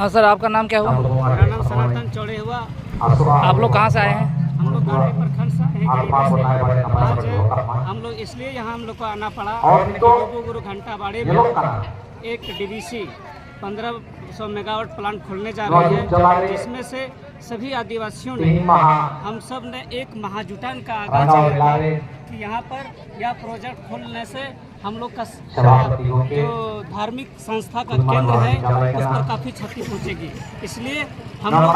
हाँ सर, आपका नाम क्या हुआ? मेरा नाम सनातन चौड़े हुआ। आप लोग कहाँ से आए हैं? हम लोग गांधी प्रखंड से हैं। आज हम लोग इसलिए यहाँ हम लोग को आना पड़ा कि गुरु घंटाबाड़ी में एक डीवीसी 1500 मेगावाट प्लांट खोलने जा रही है, जिसमें से सभी आदिवासियों ने, हम सब ने एक महाजुटान का आगाज किया कि यहाँ पर यह प्रोजेक्ट खोलने से हम लोग का जो धार्मिक संस्था का केंद्र है उस पर काफ़ी क्षति पहुँचेगी। इसलिए हम लोग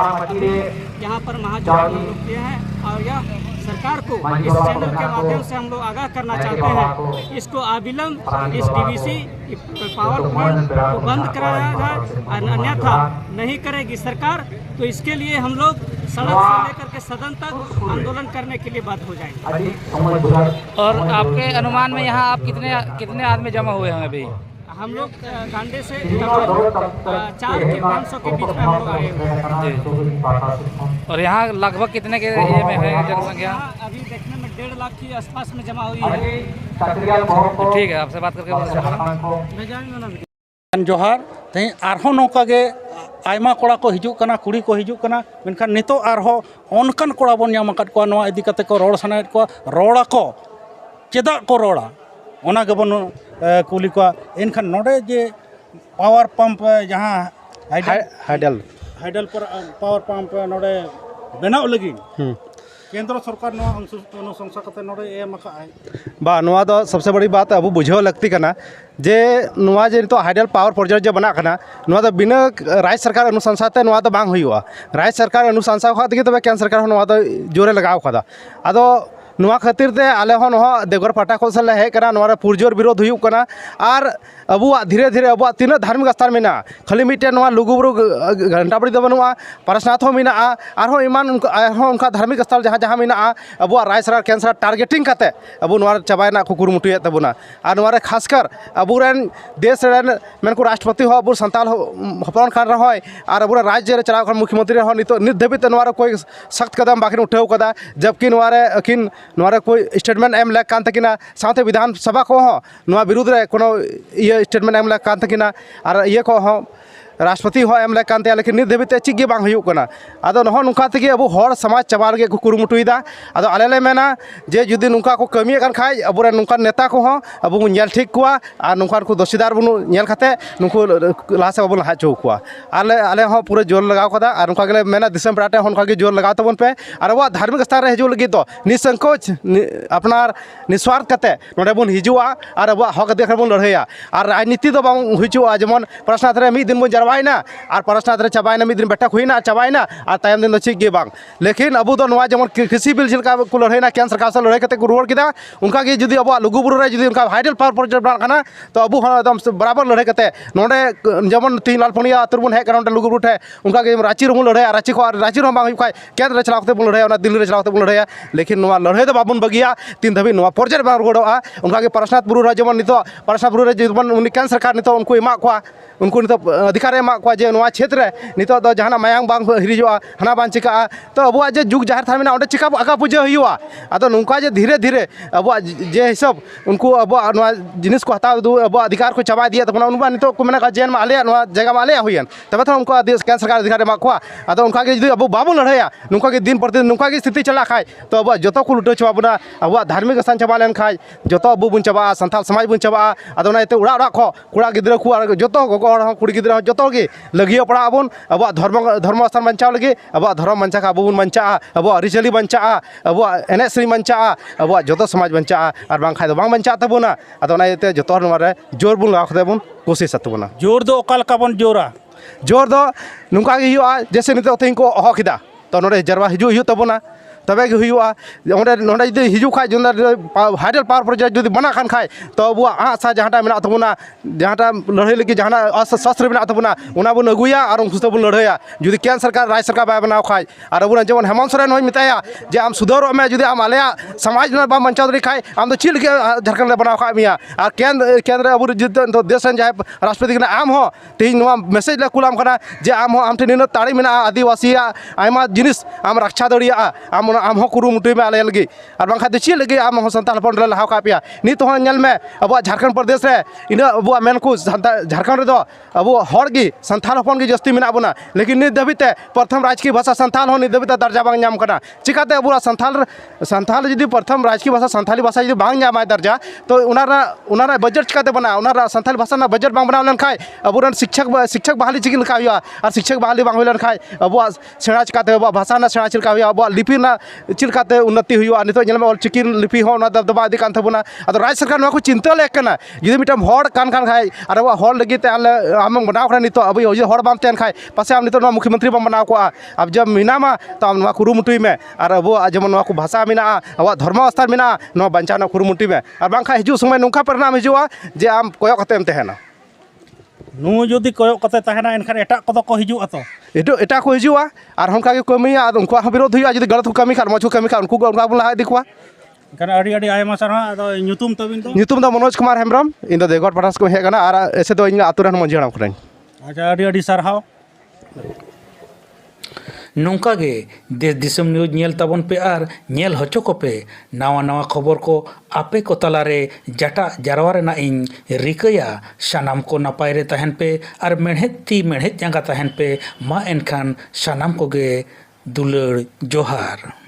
यहाँ पर महाजुटान किए हैं और यह सरकार को इस चैनल के माध्यम से हम लोग आगाह करना चाहते हैं, इसको अविलंब इस डीवीसी पावर प्लांट को बंद कराया जाए, अन्यथा नहीं करेगी सरकार तो इसके लिए हम लोग सड़क से लेकर के सदन तक आंदोलन करने के लिए बाध्य हो जाएंगे। और आपके अनुमान में यहाँ आप कितने आदमी जमा हुए हैं अभी? हम लोग गांडे से 4 के 500 के बीच में हम लोग आए हुए हैं। और यहाँ लगभग कितने के ये में है जनसंख्या? अभी देखने में 1.5 लाख के आसपास में जमा हुई है। तो ठीक है, आपसे बात करके बहुत अच्छा लगा। जोहार तेज आरहों नौका गे आयमा कोड़ा को हिजुक कना, कुड़ी को हिजुक कना, मेनखान नितो आरहों ओनकान कोड़ा बोन नाम आकाद कोआ नोआ इदी काते को रोड सनायेद कोआ, रोड़ा को चेदा को रोड़ा ओना गेबोन कुली कोआ। एनखान नोडे जे पावर पंप जहाँ हाइडल पर पावर पंप नोडे बनाव लगी केंद्र सरकार अनुशंसा करते नोडे एम बा नोआ दो सबसे बड़ी बात अब बुझाव लगती करना जे नोआ जे तो हाइडल पावर प्रोजेक्ट जो बना करना नोआ दो बिना राज्य सरकार अनुशंसा ते नोआ दो बांग हुआ। राज्य सरकार अनुशंसा खाद के तबे केंद्र सरकार नोआ दो जोरे लगाव खादा आदो नोआ खातिर ते आले हो नोआ देवघर पाटा को से हे करा नोआ पुरजोर विरोध हुई कना। और अबुआ धीरे धीरे अबुआ तीन धार्मिक स्थान में खाली मिट्टे नोआ लुगुबुरु घंटाबाड़ी दो बनुआ, पारसनाथ हो मेना आरहों इमान उनका धार्मिक स्थल जहाँ जहाँ मेना अबुआ राज्य सरकार केंद्र सरकार टारगेटिंग करते अबु नोआ चाबायना को कुरुमुटुए तबुना। और नोआ खासकर अबुरेन देश रेन मेनको राष्ट्रपति हो अबु संताल हपन खान रहोय और अबुरा राज्य चलाव खान मुख्यमंत्री हो नित धाबित नोआ कोई सख्त कदम बाकिन उठाव कदा, जबकि नोआ अकिन नोआ कोई स्टेटमेंट एम लेक कान तकिना साथे विधानसभा को हो नोआ विरुद्ध रे कोनो ये स्टेटमेंट एम लेक कान तकिना और ये को हो राष्ट्रपति हो एम लेक कानते, लेकिन नित धाबित चीज बांग हुई कना। आदो नहो नुका तगे अब हर समाज चाबा लगे कुरुमुटुईदा। आदो आले ले मेना जे जुदी नुका को कमी कान खाय अबुरे नुका नेता को हो अब नेल ठीक कुआ और नुका को दोषीदार बनु नेल खाते नुको लासे बाबू लहा चौ कुआ। आले आले हो पूरे जोर लगाव कदा और नुका गेले मेना दिसम पराटे हो नुका के जोर लगाव तबन पे और अब धार्मिक स्थान रे हिजु लगी तो निसंकोच अपनार निस्वार्थ कते नोडे बन हिजुआ और अब हक देख बन लड़ैया और राजनीति दो बांग हुइचुआ। जेमन प्रश्नाथ रे मी दिन बन वायना और पारसनाथ रे चाबायना मिद दिन बैठक हुईना चाबायना और तायम दिन चीज गे बांग। लेकिन अबू दो नोआ जेमन कृषि बिल जिलका को लड़ाईना केंद्र सरकार से लड़ाई करते को रुआड़ किदा उनका के जुदी अब लुगुबुरु रे जुदी उनका हाइडल पावर प्रोजेक्ट बना खाना तो अबू एकदम बराबर लड़ाई करते नोडे जेमन तीन लालपनिया तुरबुन है कारण लुगुबुरु ठे उनका के रांची रुम लड़ाई रांची को रांची रो बांग खाय केंद्र रे चलावते बुन लड़ाई दिल्ली रे चलावते बुन लड़ाई। लेकिन नोआ लड़ाई दो बाबुन बगिया तीन धबी नोआ प्रोजेक्ट बांग रुगड़ोआ उनका के पारसनाथ बुरु रे जेमन नितो पारसनाथ बुरु रे जेमन उनी केंद्र सरकार नितो उनको एमा कोआ उनको नितो अधिकार एमा कोआ जे नोआ क्षेत्र नितो दो जहां मायांग बांग हिरिजोआ हना बांग चिका तो अबुआ जे जुग जाहिर थान में ओडे चिका आका पूजा हुआ। आदो नुका जे धीरे धीरे अबुआ जे हिसाब उनको अबुआ नोआ जिनिस को हता दो अबुआ अधिकार को चबा दिया तबना उनबा नितो को मेना जेन में आले नोआ जगह में आले हुईन तबे तो उनको देश केंद्र सरकार अधिकार एमा कोआ। आदो उनका के जदी अबु बाबू लड़ाया नुका के दिन प्रतिदिन नुका की स्थिति चला खाय तो अबुआ जतो को लुटो चबा बुना अबुआ धार्मिक स्थान चबा लेन खाय जतो अबु बुन चबा संथाल समाज बुन चबा। आदो ना एते उड़ा उड़ा खो कुड़ा गिद्रा को जतो गोगो हड़ कुड़ी गिद्रा जतो के लगियो पड़ा अबुन अब धर्म स्थान बचाव लगे अब धर्म बचा अब बन बचा अब आरीचाली बचा अब एने सेरी बचा अब जो समाज बचा और बांखाय बचा तबना अदे जो जोर बन लगा बन कोशिश तबना। जोर दो ओका बन जोरा जोर दो नुका जैसे नित तेज को अहो किदा तो नोडे जरवा हिजू तबना तबे नोडे जुदी हिजू खाय हाइडल पावर प्रोजेक्ट जुदी बना खान खाय तो अब आसा जहाँ मेना तबना जहाँ लड़ाई लगे जहाँ शस्त्र मेना तबना उना बन अगुया और उनको बन लड़ाया जुदी केंद्र सरकार राज्य सरकार बै बनाव खाय और अब जेमन हेमंत सोरेन हो मताया जे आम सुधर में जुदी आम आले समाज बाम बचाव दाड़ी खाय आम चील झारखंड बनाव खा मिया और केंद्र अब तो देश जहाँ राष्ट्रपति आम हो तेज मेसेज ले कुलाम जे आम हो आम ठे नीन ताड़ी मेना आदिवासी आयमा जिनिस आम रक्षा दाड़िया आम आम हो कुरुमुटुई में आले लगी और बांखा तो ची लगी आम हो संताल हपन रे लहाव का पिया नित हो नेल में अब झारखंड प्रदेश रे इन अब मेन को झारखंड रे दो अब हर गी संताल हपन गी जस्ती मेना बना लेकिन नित दबिते प्रथम राजकीय भाषा संताल हो नित दबिते दर्जा बांग नाम कना चिकाते अब संताल यदि प्रथम राजकीय भाषा संताली भाषा यदि बांग नाम दर्जा तो उनारा बजट चिकाते बना उनारा संताली भाषा ना बजट बांग बना लेन खाय अब शिक्षक बहाली चिकिन का हुआ और शिक्षक बहाली बांग लेन खाय अब सेणा चिकाते अब भाषा ना सेणा चिलका हुआ अब लिपि ना चिलकाते उन्नति हुआ नितो नेल में ऑल चिकिन लिपि हो ना दबदबा इदी कान थबना अदो राज्य सरकार नो को चिंता लेक कना यदि मिटम हड़ कान खाय और अब हड़ लगी ते आम बनाव कना नितो अब यो हड़ बाम तेन खाय पासे आम नितो मुख्यमंत्री बम बनाव को अब जब मीनामा तो आम नो कुरुमुटुई में और अब जेमन नो को भाषा मेना अब धर्म स्थान मेना नो बंचाव कुरुमुटुई में और बांखा हिजु समय नोंका परिणाम हिजुआ जे आम कोयक कतेम तहना नु जदि कोयक कते तहना एनखान एटा कदो को हिजुआ तो एटा को हिजुआ और हमका के कमिया और उनको विरोध हुआ यदि गलत को कमी खान मजू कमी खान उनको उनका बुला दिखवा kan adi ayam sarha ado nyutum tabin to nyutum da Manoj Kumar Hembrem in the देगोट पटास को हे कना और ऐसे तो इन आतुरन मंजी हराम खरन acha adi sarhaw नौका गे देश दिसम न्यूज नेल ताबन पे आर नेल हचो को पे नावा नावा खबर को आपे को तलारे जटा जारवारे ना इन रिकया सानाम को नपाय रे तहन पे आर मेढ़ेत जांगा तहन पे मा एनखान सानाम को गे दुलड़ जोहार।